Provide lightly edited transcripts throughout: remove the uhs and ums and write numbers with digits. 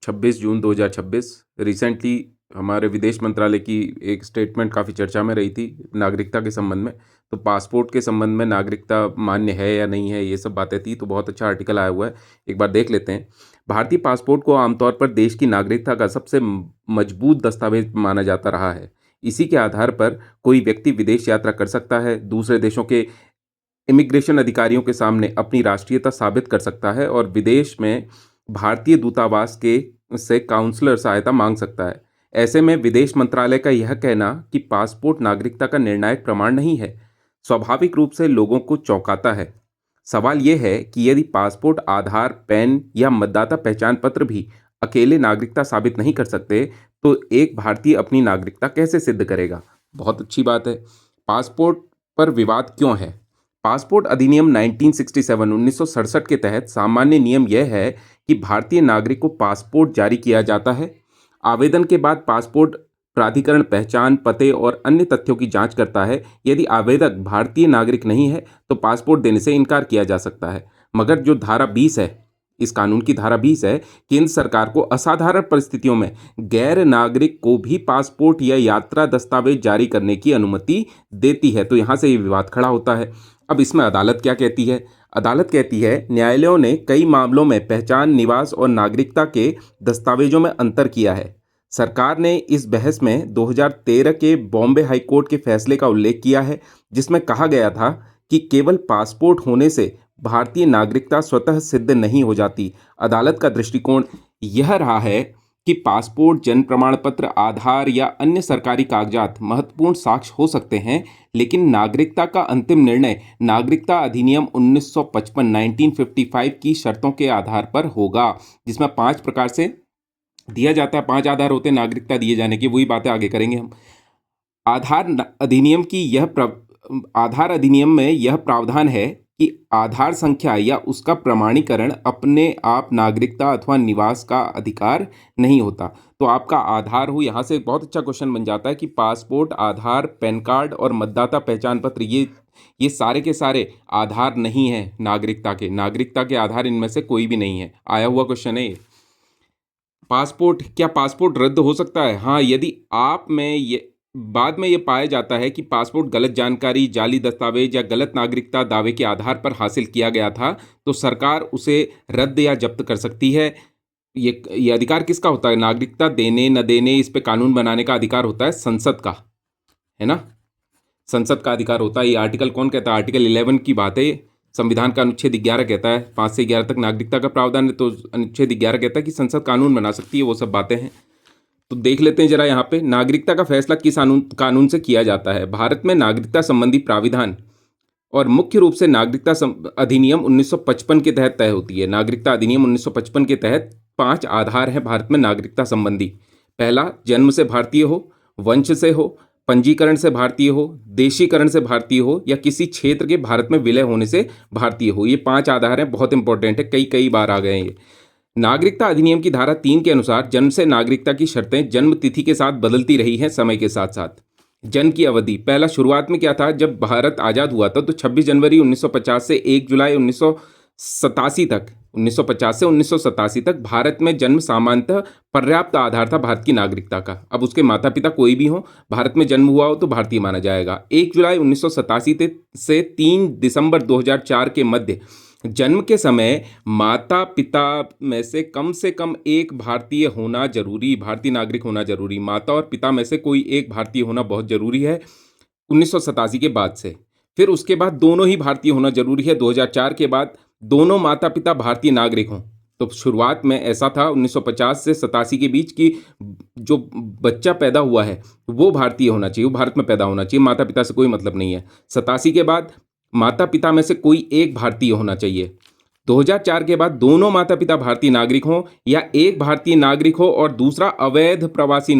26 जून 2026 recently हमारे विदेश मंत्रालय की एक स्टेटमेंट काफ़ी चर्चा में रही थी नागरिकता के संबंध में। तो पासपोर्ट के संबंध में नागरिकता मान्य है या नहीं है, ये सब बातें थी। तो बहुत अच्छा आर्टिकल आया हुआ है, एक बार देख लेते हैं। भारतीय पासपोर्ट को आमतौर पर देश की नागरिकता का सबसे मजबूत दस्तावेज माना जाता रहा है। इसी के आधार पर कोई व्यक्ति विदेश यात्रा कर सकता है, दूसरे देशों के इमिग्रेशन अधिकारियों के सामने अपनी राष्ट्रीयता साबित कर सकता है और विदेश में भारतीय दूतावास के से काउंसलर सहायता मांग सकता है। ऐसे में विदेश मंत्रालय का यह कहना कि पासपोर्ट नागरिकता का निर्णायक प्रमाण नहीं है, स्वाभाविक रूप से लोगों को चौंकाता है। सवाल यह है कि यदि पासपोर्ट, आधार, पैन या मतदाता पहचान पत्र भी अकेले नागरिकता साबित नहीं कर सकते, तो एक भारतीय अपनी नागरिकता कैसे सिद्ध करेगा? बहुत अच्छी बात है। पासपोर्ट पर विवाद क्यों है? पासपोर्ट अधिनियम 1967 के तहत सामान्य नियम यह है कि भारतीय नागरिक को पासपोर्ट जारी किया जाता है। आवेदन के बाद पासपोर्ट प्राधिकरण पहचान, पते और अन्य तथ्यों की जांच करता है। यदि आवेदक भारतीय नागरिक नहीं है तो पासपोर्ट देने से इनकार किया जा सकता है। मगर जो धारा 20 है, इस कानून की धारा 20 है, केंद्र सरकार को असाधारण परिस्थितियों में गैर नागरिक को भी पासपोर्ट या यात्रा दस्तावेज जारी करने की अनुमति देती है। तो यहाँ से ये विवाद खड़ा होता है। अब इसमें अदालत क्या कहती है? अदालत कहती है, न्यायालयों ने कई मामलों में पहचान, निवास और नागरिकता के दस्तावेजों में अंतर किया है। सरकार ने इस बहस में 2013 के बॉम्बे हाई कोर्ट के फैसले का उल्लेख किया है, जिसमें कहा गया था कि केवल पासपोर्ट होने से भारतीय नागरिकता स्वतः सिद्ध नहीं हो जाती। अदालत का दृष्टिकोण यह रहा है कि पासपोर्ट, जन्म प्रमाण पत्र, आधार या अन्य सरकारी कागजात महत्वपूर्ण साक्ष्य हो सकते हैं, लेकिन नागरिकता का अंतिम निर्णय नागरिकता अधिनियम 1955 की शर्तों के आधार पर होगा, जिसमें 5 प्रकार से दिया जाता है। 5 आधार होते हैं नागरिकता दिए जाने की, वही बातें आगे करेंगे हम। आधार अधिनियम में यह प्रावधान है कि आधार संख्या या उसका प्रमाणीकरण अपने आप नागरिकता अथवा निवास का अधिकार नहीं होता। तो आपका आधार हो, यहाँ से एक बहुत अच्छा क्वेश्चन बन जाता है कि पासपोर्ट, आधार, पैन कार्ड और मतदाता पहचान पत्र, ये सारे के सारे आधार नहीं हैं नागरिकता के आधार इनमें से कोई भी नहीं है। आया हुआ क्वेश्चन है ये। क्या पासपोर्ट रद्द हो सकता है? हाँ, यदि आप में ये बाद में ये पाया जाता है कि पासपोर्ट गलत जानकारी, जाली दस्तावेज या गलत नागरिकता दावे के आधार पर हासिल किया गया था, तो सरकार उसे रद्द या जब्त कर सकती है। ये अधिकार किसका होता है? नागरिकता देने न देने, इस पे कानून बनाने का अधिकार होता है संसद का, है ना? संसद का अधिकार होता है। ये आर्टिकल कौन कहता है? आर्टिकल 11 की बात है। संविधान का अनुच्छेद 11 कहता है, 5 से 11 तक नागरिकता का प्रावधान है, तो अनुच्छेद 11 कहता है कि संसद कानून बना सकती है। वो सब बातें हैं। तो देख लेते हैं जरा यहाँ पे, नागरिकता का फैसला किस कानून से किया जाता है। भारत में नागरिकता संबंधी प्राविधान और मुख्य रूप से नागरिकता अधिनियम 1955 के तहत तय होती है। नागरिकता अधिनियम 1955 के तहत 5 आधार हैं भारत में नागरिकता संबंधी। पहला, जन्म से भारतीय हो, वंश से हो, पंजीकरण से भारतीय हो, देशीकरण से भारतीय हो या किसी क्षेत्र के भारत में विलय होने से भारतीय हो। ये 5 आधार हैं, बहुत इंपॉर्टेंट है, कई बार आ गए हैं ये। नागरिकता अधिनियम की धारा 3 के अनुसार जन्म से नागरिकता की शर्तें जन्म तिथि के साथ बदलती रही हैं समय के साथ साथ। जन्म की अवधि, पहला शुरुआत में क्या था, जब भारत आज़ाद हुआ था तो 26 जनवरी 1950 से 1 जुलाई 1987 तक 1950 से 1987 तक भारत में जन्म सामान्यतः पर्याप्त आधार था भारत की नागरिकता का। अब उसके माता पिता कोई भी हो, भारत में जन्म हुआ हो तो भारतीय माना जाएगा। 1 जुलाई 1987 से 3 दिसंबर 2004 के मध्य जन्म के समय माता पिता में से कम एक भारतीय होना जरूरी, भारतीय नागरिक होना जरूरी। माता और पिता में से कोई एक भारतीय होना बहुत जरूरी है 1987 के बाद से। फिर उसके बाद दोनों ही भारतीय होना जरूरी है 2004 के बाद, दोनों माता पिता भारतीय नागरिक हों। तो शुरुआत में ऐसा था 1950 से 87 के बीच की जो बच्चा पैदा हुआ है वो भारतीय होना चाहिए, वो भारत में पैदा होना चाहिए, माता पिता से कोई मतलब नहीं है। 87 के बाद माता पिता में से कोई एक भारतीय होना चाहिए। 2004 के बाद दोनों माता पिता भारतीय नागरिक हों या एक भारतीय नागरिक हो और दूसरा अवैध प्रवासी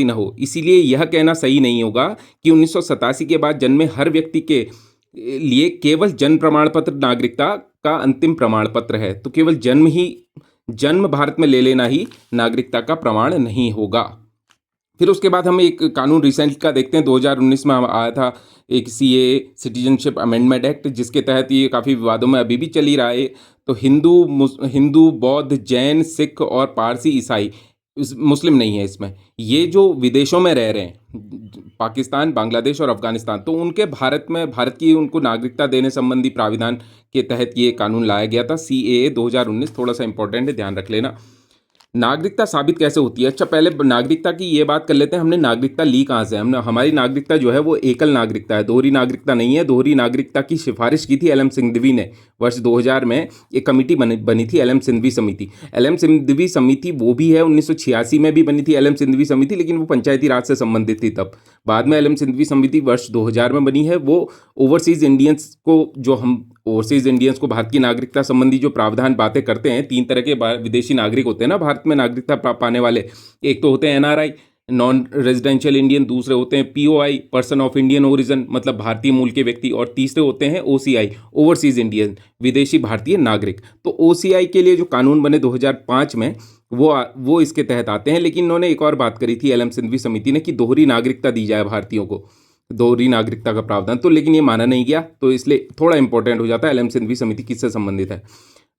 न हो। इसीलिए यह कहना सही नहीं होगा कि 1987 के बाद जन्मे हर व्यक्ति के लिए केवल जन्म प्रमाण पत्र नागरिकता का अंतिम प्रमाण पत्र है। तो केवल जन्म भारत में ले लेना ही नागरिकता का प्रमाण नहीं होगा। फिर उसके बाद हम एक कानून रिसेंट का देखते हैं। 2019 में आया था एक सीए सिटीजनशिप अमेंडमेंट एक्ट, जिसके तहत ये काफ़ी विवादों में अभी भी चल ही रहा है। तो हिंदू, बौद्ध, जैन, सिख और पारसी, ईसाई, मुस्लिम नहीं है इसमें। ये जो विदेशों में रह रहे हैं, पाकिस्तान, बांग्लादेश और अफगानिस्तान, तो उनके भारत की उनको नागरिकता देने संबंधी प्राविधान के तहत ये कानून लाया गया था, CAA 2019। थोड़ा सा इंपॉर्टेंट है, ध्यान रख लेना। नागरिकता साबित कैसे होती है? अच्छा, पहले नागरिकता की ये बात कर लेते हैं, हमने नागरिकता ली कहाँ से? हमने हमारी नागरिकता जो है वो एकल नागरिकता है, दोहरी नागरिकता नहीं है। दोहरी नागरिकता की सिफारिश की थी LM सिंघवी ने वर्ष 2000 में। एक कमेटी बनी थी LM सिंघवी समिति। LM सिंघवी समिति वो भी है, 1986 में भी बनी थी LM सिंघवी समिति, लेकिन वो पंचायती राज से संबंधित थी तब। बाद में LM सिंघवी समिति वर्ष 2000 में बनी है। वो ओवरसीज इंडियंस को भारत की नागरिकता संबंधी जो प्रावधान बातें करते हैं, 3 तरह के विदेशी नागरिक होते हैं ना भारत में नागरिकता पाने वाले। एक तो होते हैं NRI, नॉन रेजिडेंशियल इंडियन, दूसरे होते हैं POI, person of Indian origin, मतलब भारतीय मूल के व्यक्ति, और तीसरे होते हैं OCI, ओवरसीज इंडियन, विदेशी भारतीय नागरिक। तो OCI के लिए जो कानून बने 2005 में, वो इसके तहत आते हैं। लेकिन इन्होंने एक और बात करी थी LM सिंघवी समिति ने कि दोहरी नागरिकता दी जाए भारतीयों को, दोहरी नागरिकता का प्रावधान, तो लेकिन ये माना नहीं गया। तो इसलिए थोड़ा इंपॉर्टेंट हो जाता है LM सिंघवी समिति किससे संबंधित है।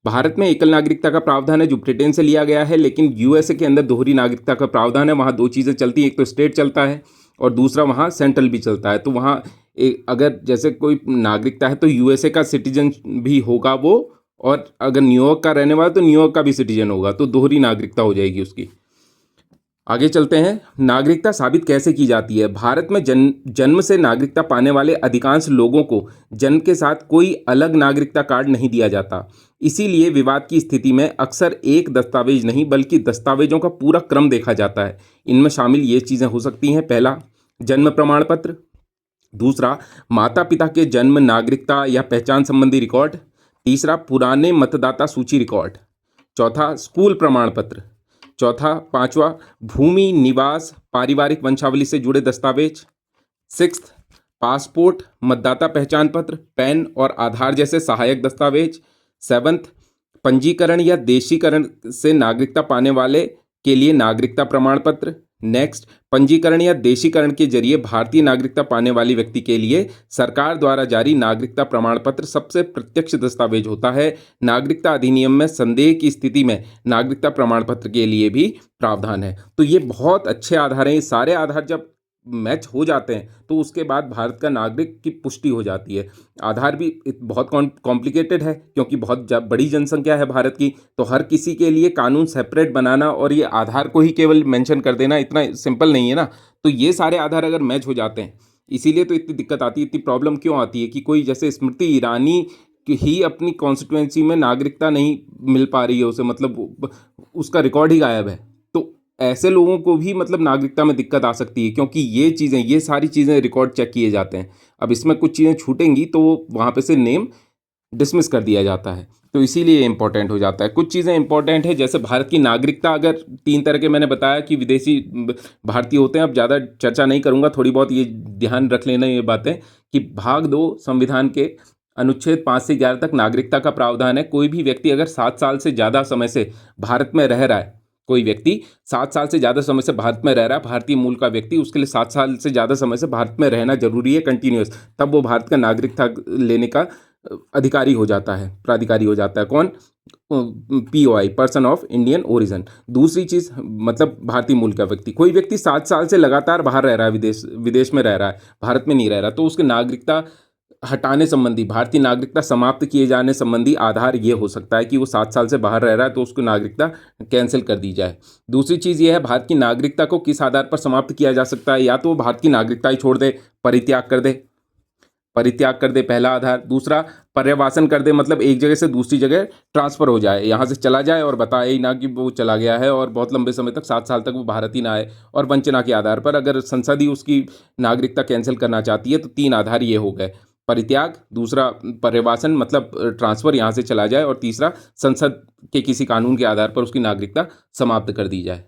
भारत में एकल नागरिकता का प्रावधान है जो ब्रिटेन से लिया गया है, लेकिन USA के अंदर दोहरी नागरिकता का प्रावधान है। वहाँ 2 चीज़ें चलती हैं, एक तो स्टेट चलता है और दूसरा वहाँ सेंट्रल भी चलता है। तो वहाँ अगर जैसे कोई नागरिकता है तो USA का सिटीजन भी होगा वो, और अगर न्यूयॉर्क का रहने वाला तो न्यूयॉर्क का भी सिटीजन होगा, तो दोहरी नागरिकता हो जाएगी उसकी। आगे चलते हैं, नागरिकता साबित कैसे की जाती है। भारत में जन्म से नागरिकता पाने वाले अधिकांश लोगों को जन्म के साथ कोई अलग नागरिकता कार्ड नहीं दिया जाता। इसीलिए विवाद की स्थिति में अक्सर एक दस्तावेज नहीं बल्कि दस्तावेजों का पूरा क्रम देखा जाता है। इनमें शामिल ये चीज़ें हो सकती हैं: पहला, जन्म प्रमाण पत्र; दूसरा, माता पिता के जन्म, नागरिकता या पहचान संबंधी रिकॉर्ड; तीसरा, पुराने मतदाता सूची रिकॉर्ड; चौथा, स्कूल प्रमाण पत्र; पांचवा, भूमि, निवास, पारिवारिक वंशावली से जुड़े दस्तावेज; 6, पासपोर्ट, मतदाता पहचान पत्र, पैन और आधार जैसे सहायक दस्तावेज; 7, पंजीकरण या देशीकरण से नागरिकता पाने वाले के लिए नागरिकता प्रमाण पत्र। नेक्स्ट, पंजीकरण या देशीकरण के जरिए भारतीय नागरिकता पाने वाली व्यक्ति के लिए सरकार द्वारा जारी नागरिकता प्रमाण पत्र सबसे प्रत्यक्ष दस्तावेज होता है। नागरिकता अधिनियम में संदेह की स्थिति में नागरिकता प्रमाण पत्र के लिए भी प्रावधान है। तो ये बहुत अच्छे आधार हैं। ये सारे आधार जब मैच हो जाते हैं तो उसके बाद भारत का नागरिक की पुष्टि हो जाती है। आधार भी बहुत कॉम्प्लिकेटेड है क्योंकि बहुत बड़ी जनसंख्या है भारत की, तो हर किसी के लिए कानून सेपरेट बनाना और ये आधार को ही केवल मेंशन कर देना इतना सिंपल नहीं है ना। तो ये सारे आधार अगर मैच हो जाते हैं, इसीलिए तो इतनी दिक्कत आती है, इतनी प्रॉब्लम क्यों आती है कि कोई जैसे स्मृति ईरानी ही अपनी कॉन्स्टिट्यूएंसी में नागरिकता नहीं मिल पा रही है उसे, मतलब उसका रिकॉर्ड ही गायब है। तो ऐसे लोगों को भी मतलब नागरिकता में दिक्कत आ सकती है क्योंकि ये सारी चीज़ें रिकॉर्ड चेक किए जाते हैं। अब इसमें कुछ चीज़ें छूटेंगी तो वहाँ पे से नेम डिसमिस कर दिया जाता है, तो इसीलिए इंपॉर्टेंट हो जाता है। कुछ चीज़ें इंपॉर्टेंट है, जैसे भारत की नागरिकता अगर 3 तरह के मैंने बताया कि विदेशी भारतीय होते हैं। अब ज़्यादा चर्चा नहीं करूँगा, थोड़ी बहुत ये ध्यान रख लेना ये बातें कि भाग 2 संविधान के अनुच्छेद 5 से 11 तक नागरिकता का प्रावधान है। कोई भी व्यक्ति अगर 7 साल से ज़्यादा समय से भारत में रह रहा है, कोई व्यक्ति 7 साल से ज़्यादा समय से भारत में रह रहा है, भारतीय मूल का व्यक्ति, उसके लिए 7 साल से ज़्यादा समय से भारत में रहना जरूरी है, कंटिन्यूस, तब वो भारत का नागरिकता लेने का अधिकारी हो जाता है, प्राधिकारी हो जाता है। कौन? POI, person of Indian origin. दूसरी चीज़, मतलब भारतीय मूल का व्यक्ति, कोई व्यक्ति 7 साल से लगातार बाहर रह रहा है, विदेश में रह रहा है, भारत में नहीं रह रहा, तो उसकी नागरिकता हटाने संबंधी, भारतीय नागरिकता समाप्त किए जाने संबंधी आधार ये हो सकता है कि वो 7 साल से बाहर रह रहा है तो उसको नागरिकता कैंसिल कर दी जाए। दूसरी चीज़ ये है, भारत की नागरिकता को किस आधार पर समाप्त किया जा सकता है? या तो वो भारत की नागरिकता ही छोड़ दे, परित्याग कर दे, पहला आधार। दूसरा, पर्यवासन कर दे, मतलब एक जगह से दूसरी जगह ट्रांसफ़र हो जाए, यहाँ से चला जाए और बताए ही ना कि वो चला गया है और बहुत लंबे समय तक 7 साल तक वो भारत ही ना आए। और वंचना के आधार पर अगर संसद ही उसकी नागरिकता कैंसिल करना चाहती है तो 3 आधार ये हो गए: परित्याग, दूसरा पर्यवासन मतलब ट्रांसफ़र, यहाँ से चला जाए, और तीसरा संसद के किसी कानून के आधार पर उसकी नागरिकता समाप्त कर दी जाए।